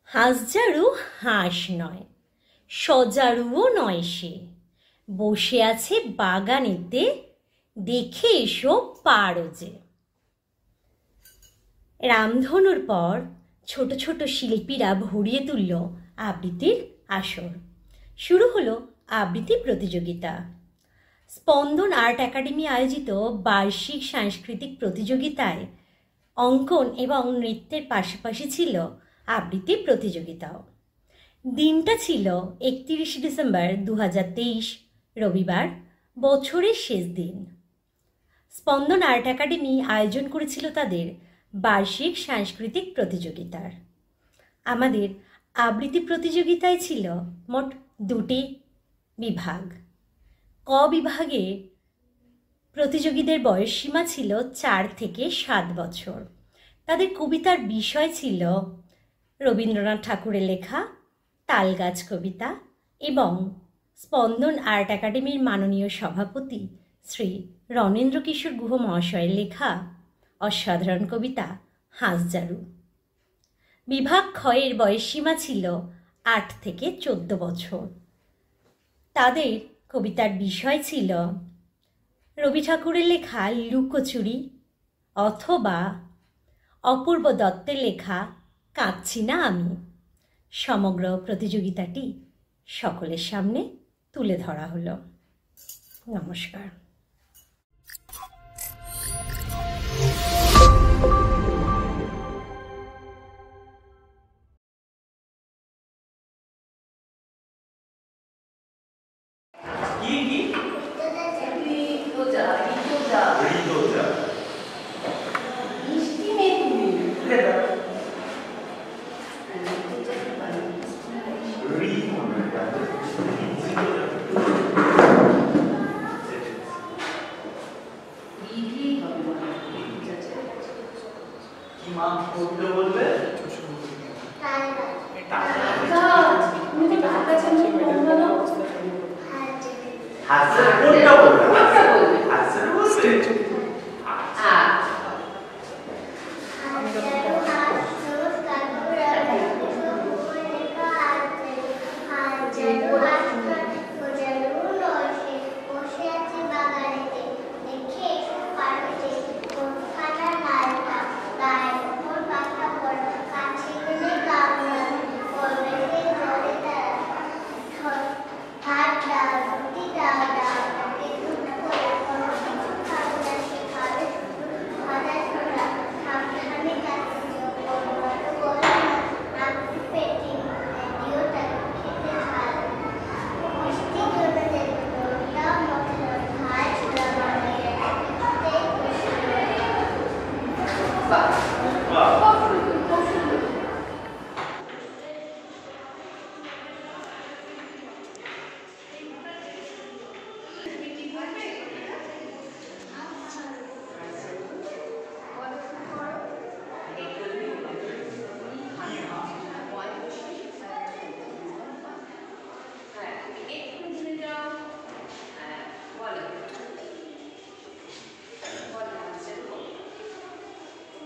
হাঁসঝাড়ু হাঁস নয়, সজারুও নয়, সে বসে আছে বাগানেতে, দেখে এসো পারো যে। রামধনুর পর ছোট ছোট শিল্পীরা ভরিয়ে তুলল আবৃত্তির আসর। শুরু হলো আবৃত্তি প্রতিযোগিতা। স্পন্দন আর্ট একাডেমি আয়োজিত বার্ষিক সাংস্কৃতিক প্রতিযোগিতায় অঙ্কন এবং নৃত্যের পাশাপাশি ছিল আবৃত্তি প্রতিযোগিতাও। দিনটা ছিল 31 ডিসেম্বর 2023, রবিবার, বছরের শেষ দিন। স্পন্দন আর্ট একাডেমি আয়োজন করেছিল তাদের বার্ষিক সাংস্কৃতিক প্রতিযোগিতার। আমাদের আবৃত্তি প্রতিযোগিতায় ছিল মোট 2টি বিভাগ। ক বিভাগে প্রতিযোগীদের বয়সসীমা ছিল 4 থেকে 7 বছর। তাদের কবিতার বিষয় ছিল রবীন্দ্রনাথ ঠাকুরের লেখা তালগাছ কবিতা এবং স্পন্দন আর্ট একাডেমির মাননীয় সভাপতি শ্রী রণেন্দ্র কিশোর গুহ মহাশয়ের লেখা অসাধারণ কবিতা হাঁসঝাড়ু। বিভাগ ক্ষয়ের বয়সসীমা ছিল 8 থেকে 14 বছর। তাদের কবিতার বিষয় ছিল রবি ঠাকুরের লেখা লুকোচুরি অথবা অপূর্ব দত্তের লেখা কাঁদছি না আমি। সমগ্র প্রতিযোগিতাটি সকলের সামনে তুলে ধরা হলো। নমস্কার।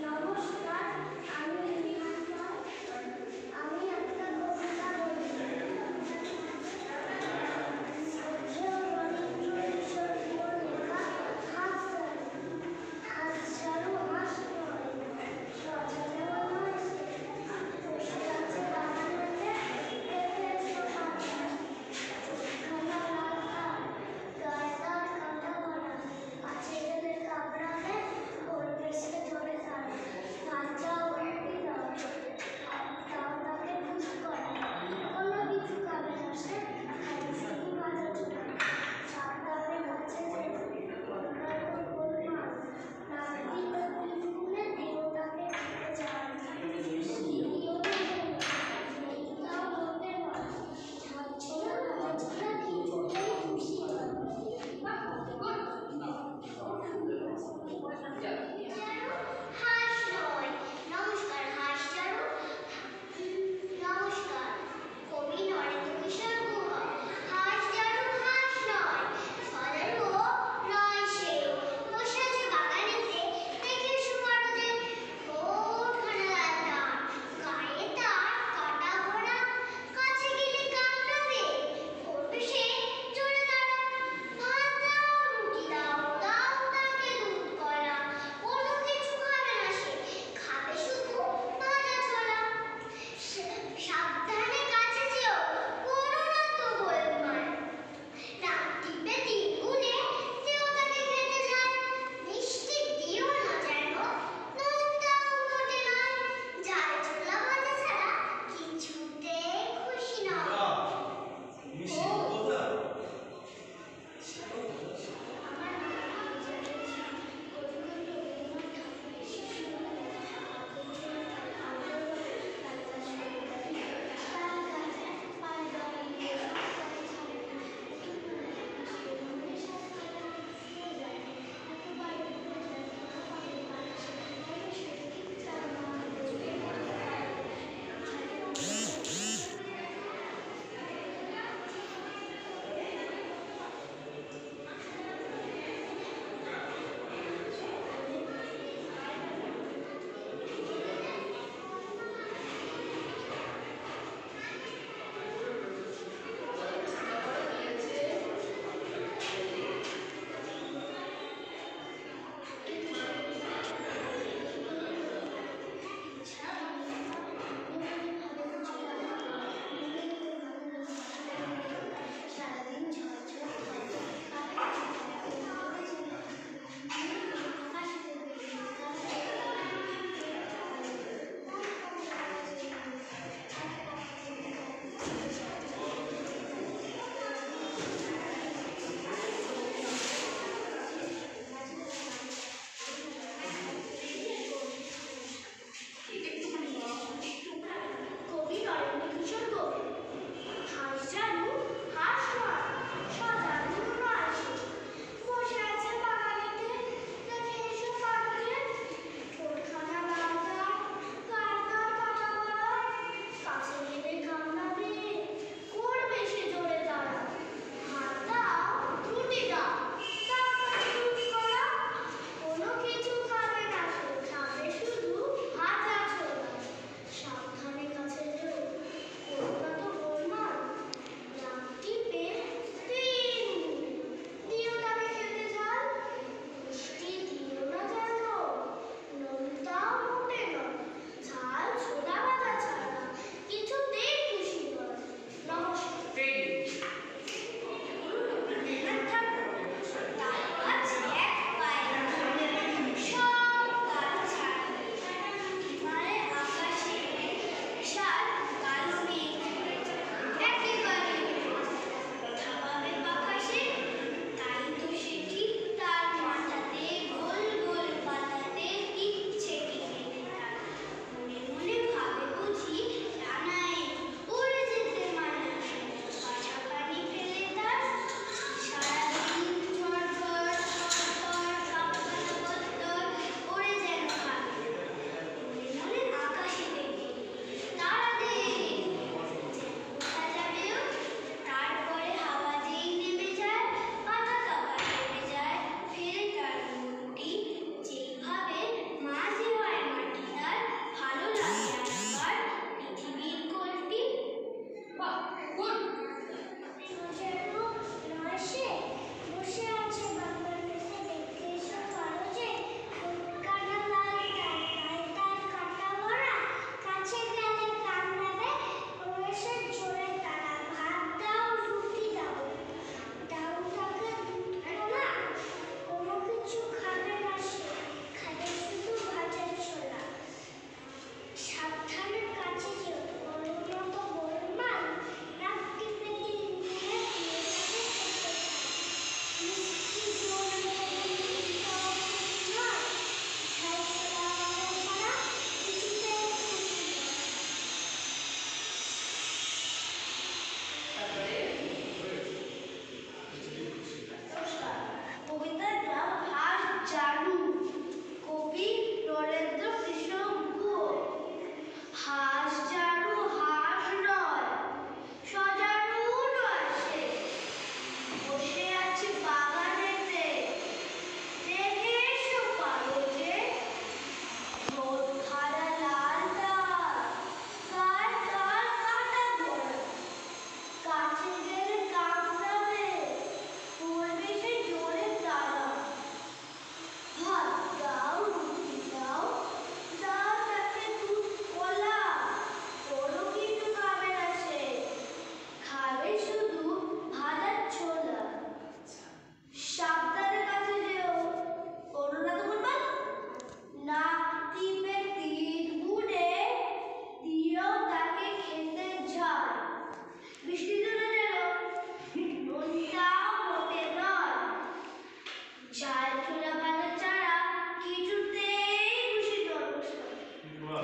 নমস্কার, আমি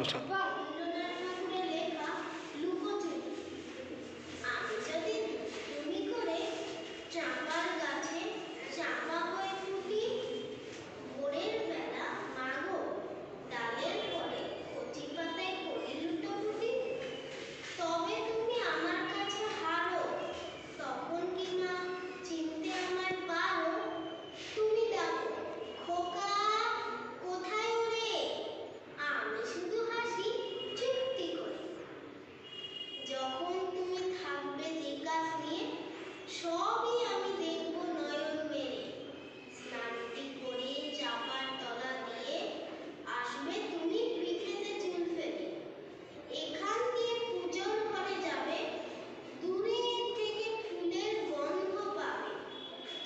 রবীন্দ্রনাথ ঠাকুরের লেখা লুকোচুরি। আমি যদি দুষ্টুমি করে চাঁপার গাছে চাপা হয়ে ফুটি, ভোরের বেলা মাগো ডালের পরে কচি পাতায় করি লুটোপুটি, তবে তুমি আমার কাছে হারো, তখন কি না চিনতে আমায় পারো? তুমি ডাকো খোকা কোথায় ওরে, আমি শুধু হাসি চুপটি করে। যখন তুমি থাকবে যে কাজ নিয়ে, সবই আমি দেখব নয়ন মেলে। স্নানটি করে চাপার তলা দিয়ে আসবে তুমি পিঠেতে চুল ফেলে। এখান দিয়ে পূজোর ঘরে যাবে, দূরে থেকে ফুলের গন্ধ পাবে,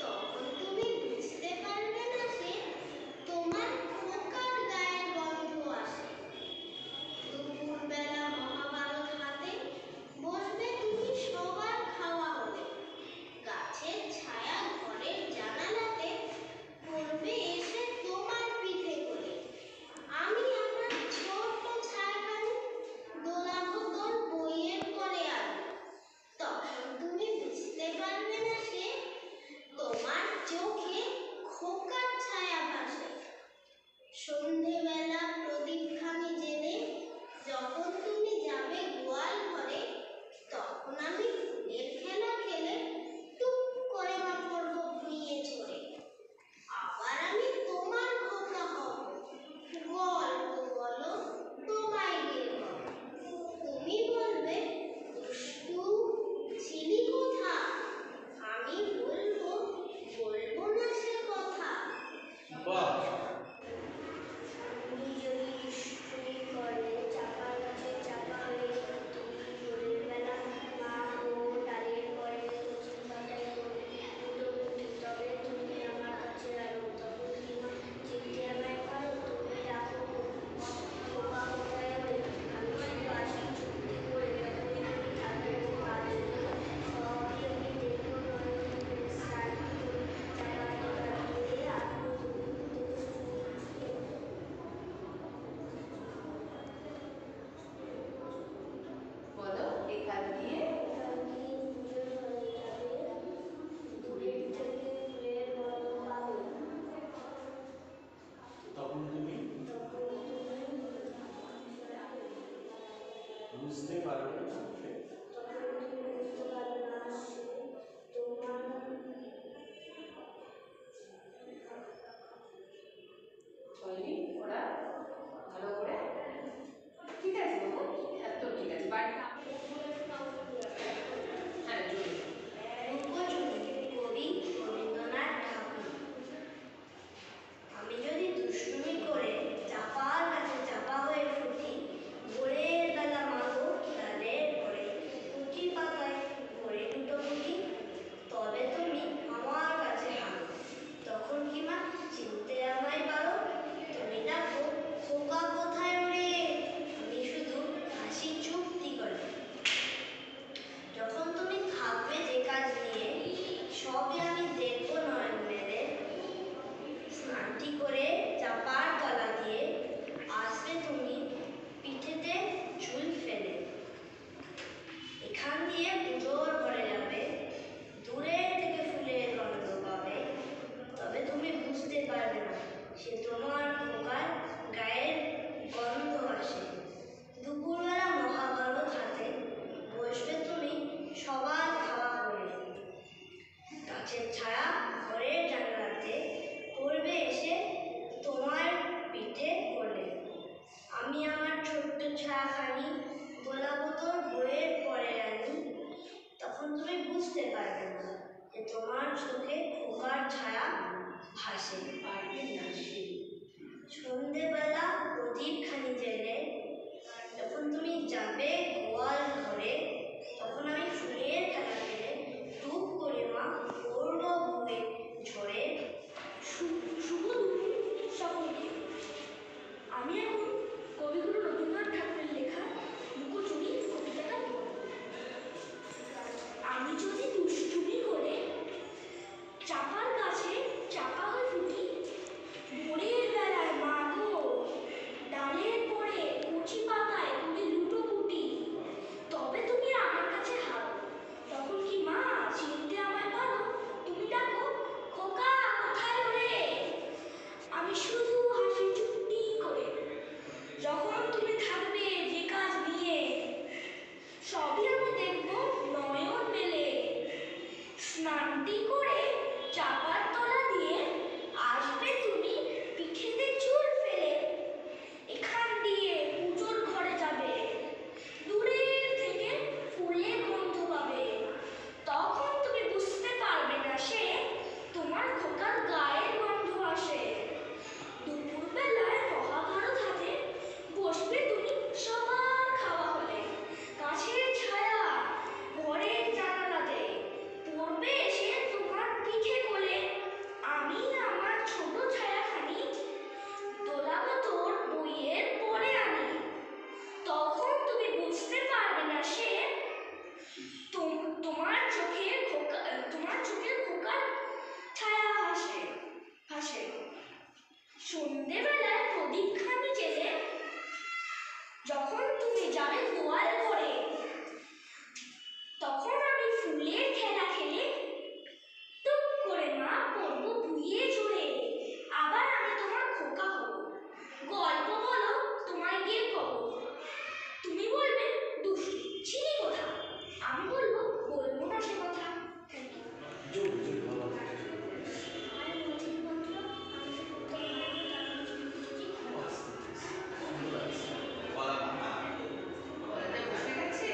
তখন তুমি বুঝতে পারবে না সে তোমার খোকার গায়ের গন্ধ আসে। দুপুরবেলা মহাভারত হাতে বসবে তুমি সবার খাওয়া হলে, গাছের ছায়া ঘরের জানালাতে পড়বে এসে তোমার পিঠে করে। আমি আমার ছোট্ট ছায়াখানি দোলাবো তোর বইয়ের পরে আলো, তখন তুমি বুঝতে পারবে না সে তোমার চোখে খোকার ছায়া ভাসে। সন্ধেবেলা প্রদীপখানি জেলে যখন তুমি যাবে গোয়াল ঘরে, তখন আমি ফুলের খেলা খেলে টুক করে মা পড়ব ভুঁইয়ে চড়ে। আবার আমি তোমার খোকা হব, গল্প বলো তোমায় গেল। তুমি বলবে দুষ্টু ছিলি কোথা, আমি বলবো না সে কথা। তুমি যদি দুষ্টুমি করে চাপার গাছে চাপা হয়ে ফুটি, ভোরের বেলা মা ও ডালের পরে কচি পাতায় করে লুটোপুটি, তবে তুমি আমার কাছে আলো, তখন কি না চিনতে আমায় পারো? তুমি ডাকো খোকা কোথায় ওরে, আমি শুধু আসি চুপটি করে। যখন তুমি থাকবে যে কাজ নিয়ে, সবই আমি দেখবো নয়ন মেলে। স্নানটি করে চাপার তলা দিয়ে আসবো তুমি বলো এখান দিয়ে পুজোর ঘরে যাবে, দূরের থেকে ফুলের গন্ধ পাবে, তখন তুমি তখন তুমি বুঝতে পারবে না সে তখন তুমি বুঝতে পারবে না সে তোমার হয়নি ওরা ভালো করে। ঠিক আছে বাবু, একদম ঠিক আছে। বাড়িতে হ্যাঁ জরুরি। লুকোচুরি কবি রবীন্দ্রনাথ ঠাকুর। আমি যদি দুষ্টুমি করে চাপার গাছে চাপা হয়ে ফুটি, ভোরের বেলা মাগো ডালের পরে কচি পাতায় ভরে লুটোপুটি, তবে তুমি আমার কাছে হারো, তখন কি মা চিনতে আমায় পারো? তুমি ডাকো খোকা কোথায় ওরে, আমি শুধু হাসি চুপটি করে। যখন তুমি থাকবে যে কাজ নিয়ে, সবই আমি দেখবো নয়ন মেলে। স্নানটি করে চাপার তলা দিয়ে আসবে তুমি পিঠেতে চুল ফেলে। এখান দিয়ে পুজোর ঘরে যাবে, দূরের থেকে ফুলের গন্ধ পাবে, তবে তুমি বুঝতে পারবে না সে তোমার খোকার গায়ের গন্ধ আসে। দুপুরবেলা মহাভারত হাতে বসবে তুমি সবার খাওয়া করে, গাছের ছায়া ঘরের জানালাতে পড়বে এসে তোমার পিঠে কোলে। আমি আমার ছোট্ট ছায়াখানি গোলাবো তোর বইয়ের পরে রানী, তখন তুমি বুঝতে পারবে না যে তোমার চোখে খোকার ছায়া ভাসে। সন্ধেবেলা প্রদীপখানি জেলে যখন তুমি যাবে গোয়াল ঘরে, তখন আমি ফুলের খেলা খেলে টুক করে মা পড়বো ভুঁয়ে ঝরে। শুভ দুপুর সকলকে। আমি এখন কবিগুরু রবীন্দ্রনাথ ঠাকুরের লেখা লুকোচুরি কবিতাটা পড়ব। আমি যদি দুষ্টুমি করে চাপার গাছে চাপা হয়ে ফুটি, ভোরের বেলায় মাগো ডালের পরে কচি যখন তুমি যাবে গোয়াল ঘরে, তখন আমি ফুলের খেলা খেলে টুক করে মা পড়বো বুইয়ে ঝরে। আবার আমি তোমার খোকা হব, গল্প বলো তোমায় গিয়ে কব। তুমি বলবে দুষ্টু ছিলি কোথা, আমি বলবো বলবো না সে কথা। Thank you. বলাতে বসে গেছে।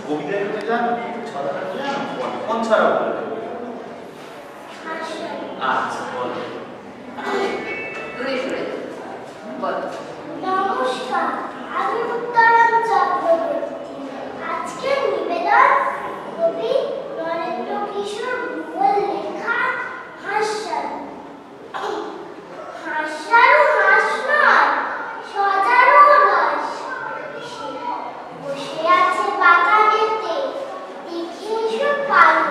কবিতা লিখতে জানো? ছড়াটা জানো? কোন ছড়া বলো? আচ্ছা বলো। ঘুরে ঘুরে বলো। নমস্কার, আমি উত্তরণ চক্রবর্তী। আজকের নিবেদন কবি নরেন্দ্র কিশোর ভূগোল লেখা হাস্যারু। হাস্যারু হাস নয়, সজারু হাস। বসে আছে বাগানেতে, দেখে এসো পালু।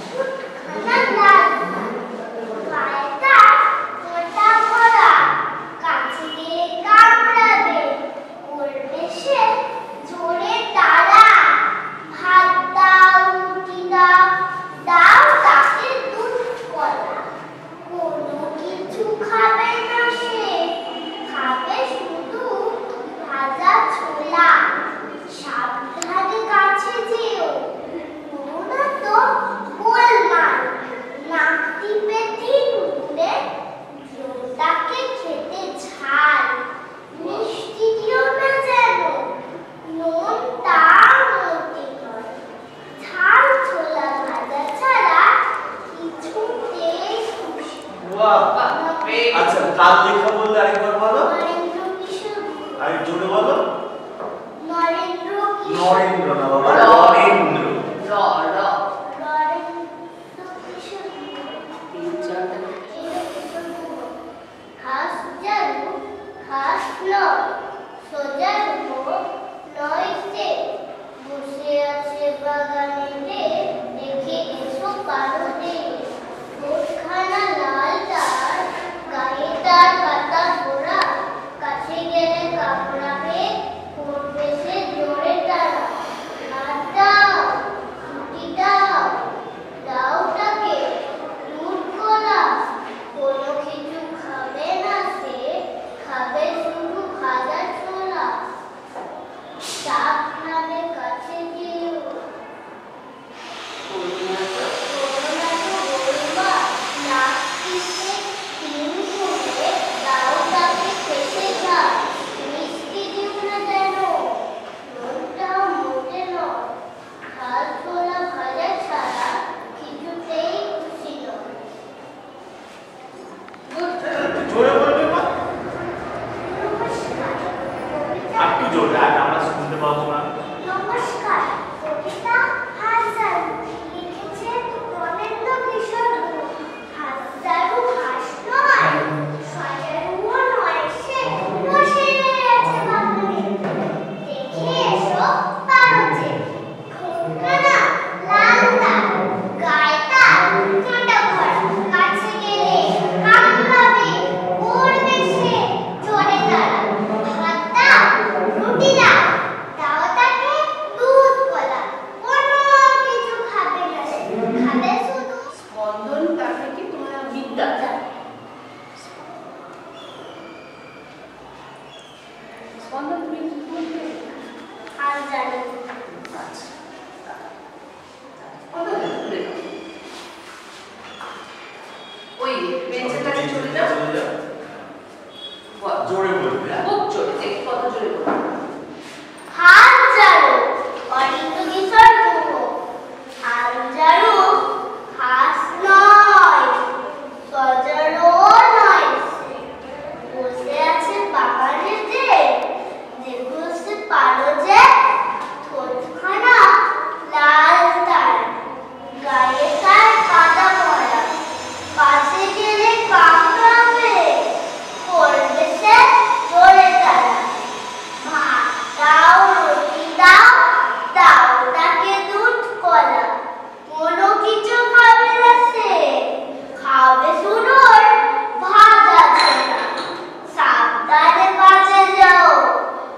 ছুটখানা লাল গায়ে তার মোটা গলা, কাছে গিয়ে কামড়াবে, করবে সে জোরে তাড়া। ভাত দাও, রুটি দাও, দাও তাকে দুধ কলা। কোনো কিছু খাবে না সে, খাবে শুধু ভাজা ছোলা। সাবধানে কাছে যেও, করো না তো গোলমাল। নাক টিপে দিন গুলে, দিও তাকে খেতে ঝাল। মিষ্টি দিও না যেন, নুন তার মধ্যে নয়। ঝাল ছোলা ভাজা ছাড়া কিছুতেই খুশি। বাহ! আচ্ছা কাল লেখা বললে আরেকবার বলো। নরেন্দ্র কিশোর আর জোরে বলো। নরেন্দ্র কিশোর নরেন্দ্র না বাবা, নরেন্দ্র। র র নরেন্দ্র কিশোর তিন চারটা ঘাস জারু ঘাস নয়, সোজারু নয় সে। বসে আছে বাগানেতে, দেখে এসো পারদে। ঠোঁটখানা লাল তার, গায়ে তার পাতা পোড়া। কাছে গেলে কামড়াবে, করবে সে জোরে তাড়া। ভাত দাও, রুটি দাও, দাও তাকে দুধ কলা। কোনো কিছু খাবে না সে, খাবে শুধু ভাজা ছোলা। সাবধানে কাছে যেও, করো না তো গোলমাল। নাক টিপে তিন গুলে, দাও তাকে খেতে ঝাল। মিষ্টি দিও না যেন, নুনটাও মোটে নয়। ঝাল ছোলা ভাজা ছাড়া কিছুতেই খুশি নয়। জোরে বলবে মা। নমস্কার, কবিতা। আর একটু জোরে, আর আমরা শুনতে পাবো না। নমস্কার, কবিতা হাস্যারু। লিখেছেন নরেন্দ্র কিশোর ভূগোল। হাস্যারু হাস নয়, সজারুও নয় সে। বসে আছে বাগানেতে, দেখে এসো পারদে। ঠোঁটখানা লাল তার, গায়ে তার মোটা গলা। কাছে গেলে কামড়াবে, করবে সে জোরে তাড়া। ভাত দাও, রুটি দাও, দাও তাকে দুধ কলা। কোনো কিছু খাবে না সে, খাবে শুধু স্পন্দন তাকে কি তোমার বিদ্যা স্পন্দন তুমি কি বলবে? আর জানি। আচ্ছা স্পন্দন ঘুরে নাও। ওই বেঞ্চের কাছে চলে যাও। চলে যাও। বল। জোরে বলবে। হ্যাঁ? খুব জোরে, দেখি কত জোরে বলো। হাস্যারু নরেন্দ্র কিশোর ভূগোল। হাস্যারু হাস নয়, সজারুও নয় সে। বসে আছে বাগানেতে, দেখে সে পারদে। ঠোঁটখানা লাল তার, গায়ে তার পাতা পড়া। কাছে গেলে কামড়াবে, করবে সে জোরে তাড়া। ভাত দাও, রুটি দাও, দাও তাকে দুধ কলা। কোনো কিছু খাবে না সে, খাবে শুধু ভাজা ছোলা। সাবধানে কাছে যাও,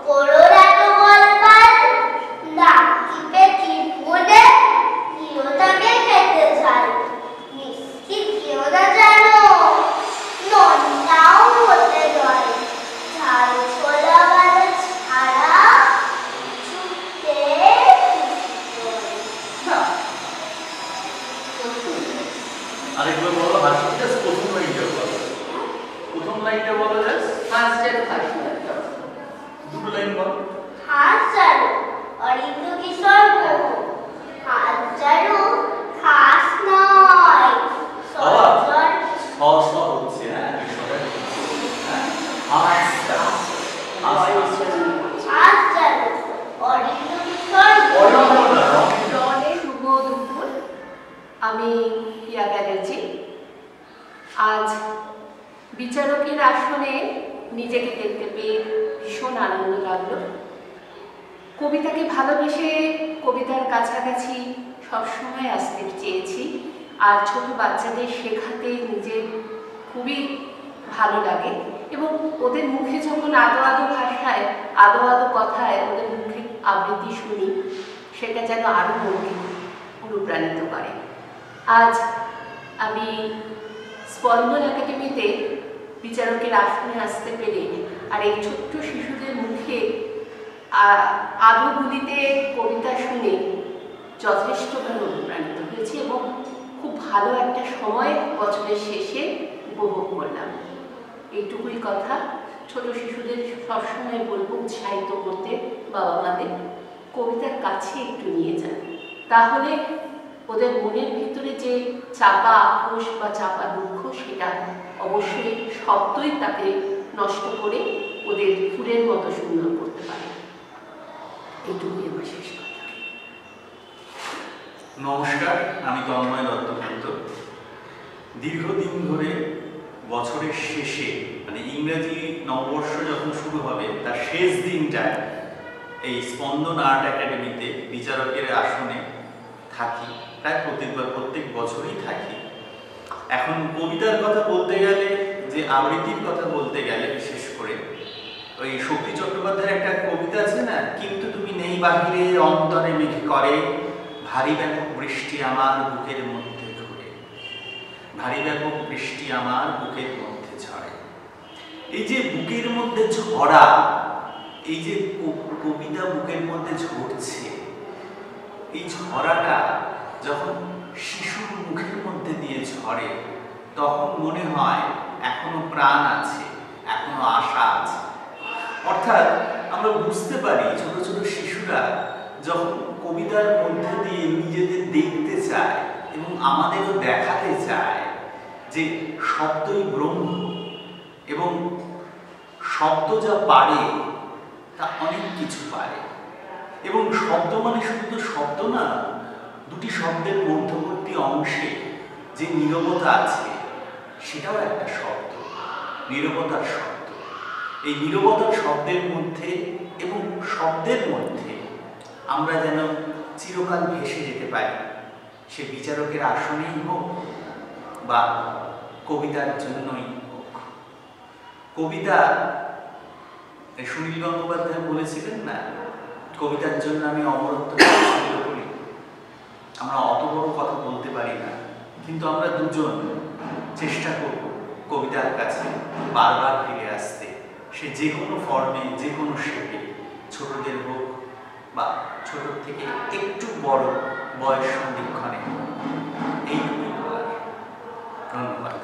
করো না তো গোলমাল। নাক টিপে টিপুনে, দিও তাকে খেতে ঝাল। মিষ্টি দিও না যেন, নুনটাও মোটে নয়। ঝাল ছোলা ভাজা ছাড়া কিছুতেই খুশি নয়। বাহ! খুব সুন্দর। আরেকবার বলো। হাসি জাস্ট প্রথম লাইনটা বলো। প্রথম লাইনটা বলো জাস্ট। হাস্যারু হাস নয়। দুটো লাইন বলো। হাস্যারু অরিন্দ কিশোর বহু হাত জানো খাস নয় সরজর স হচ্ছে হ্যাঁ আচ্ছা হাত জানো অরিন্দ কিশোর রনে শুভ দুপুর। আমি প্রিয়া ব্যানার্জি। আজ বিচারকের আসনে নিজেকে দেখতে পেয়ে ভীষণ আনন্দ লাগলো। কবিতাকে ভালোবেসে কবিতার কাছাকাছি সবসময় আসতে চেয়েছি, আর ছোট বাচ্চাদের শেখাতে নিজের খুবই ভালো লাগে এবং ওদের মুখে যখন আদো আদো ভাষায় আদো আদো কথায় ওদের মুখে আবৃত্তি শুনি, সেটা যেন আরও মনকে অনুপ্রাণিত করে। আজ আমি স্পন্দন একাডেমিতে বিচারকের আসনে আসতে পেরে আর এই ছোট্ট শিশুদের মুখে আদুগুলিতে কবিতা শুনে যথেষ্টভাবে অনুপ্রাণিত হয়েছি এবং খুব ভালো একটা সময় বছরের শেষে উপভোগ করলাম। এইটুকুই কথা। ছোট শিশুদের সবসময় বলবো উৎসাহিত করতে বাবা মাদের কবিতার কাছে একটু নিয়ে যান, তাহলে ওদের মনের ভিতরে যে চাপা আক্রোশ বা চাপা দুঃখ সেটা অবশ্যই শব্দই তাকে নষ্ট করে ওদের ফুলের মতো সুন্দর করতে পারে। এইটুকুই আমার শেষ কথা। নমস্কার, আমি তন্ময় দত্তগুপ্ত। দীর্ঘদিন ধরে বছরের শেষে মানে ইংরেজি নববর্ষ যখন শুরু হবে তার শেষ দিনটায় এই স্পন্দন আর্ট একাডেমিতে বিচারকের আসনে থাকি, প্রায় প্রত্যেক বছরই থাকি। এখন কবিতার কথা বলতে গেলে, যে আবৃত্তির কথা বলতে গেলে বিশেষ করে ওই শক্তি চট্টোপাধ্যায়ের একটা কবিতা আছে না, কিন্তু তুমি নেই বাহিরে অন্তরে মেঘে করে ভারী ব্যাপক বৃষ্টি আমার বুকের মধ্যে ঝরে, ভারী ব্যাপক বৃষ্টি আমার বুকের মধ্যে ঝরে। এই যে বুকের মধ্যে ঝরা, এই যে কবিতা বুকের মধ্যে ঝরছে, এই ঝরাটা যখন শিশুর মুখের মধ্যে দিয়ে ঝরে তখন মনে হয় এখনো প্রাণ আছে, এখনো আশা আছে। অর্থাৎ আমরা বুঝতে পারি ছোট ছোট শিশুরা যখন কবিতার মধ্যে দিয়ে নিজেদের দেখতে চায় এবং আমাদেরও দেখাতে চায় যে শব্দই ব্রহ্ম এবং শব্দ যা পারে তা অনেক কিছু পারে। এবং শব্দ মানে শুধু তো শব্দ না, দুটি শব্দের মধ্যবর্তী অংশে যে নীরবতা আছে সেটাও একটা শব্দ, নীরবতার শব্দ। এই নীরবতার শব্দের মধ্যে এবং শব্দের মধ্যে আমরা যেন চিরকাল ভেসে যেতে পারি, সে বিচারকের আসনেই হোক বা কবিতার জন্যই হোক। কবিতা সুনীল গঙ্গোপাধ্যায় বলেছিলেন না, কবিতার জন্য আমি অমরত্ব করি। আমরা অত বড় কথা বলতে পারি না, কিন্তু আমরা দুজন চেষ্টা করব কবিতার কাছে বারবার ফিরে আসতে, সে যে কোনো ফর্মে, যে কোনো শেপে, ছোটদের হোক বা ছোট থেকে একটু বড় বয়স সন্ধিক্ষণে। এইটুকুই বলার। ধন্যবাদ।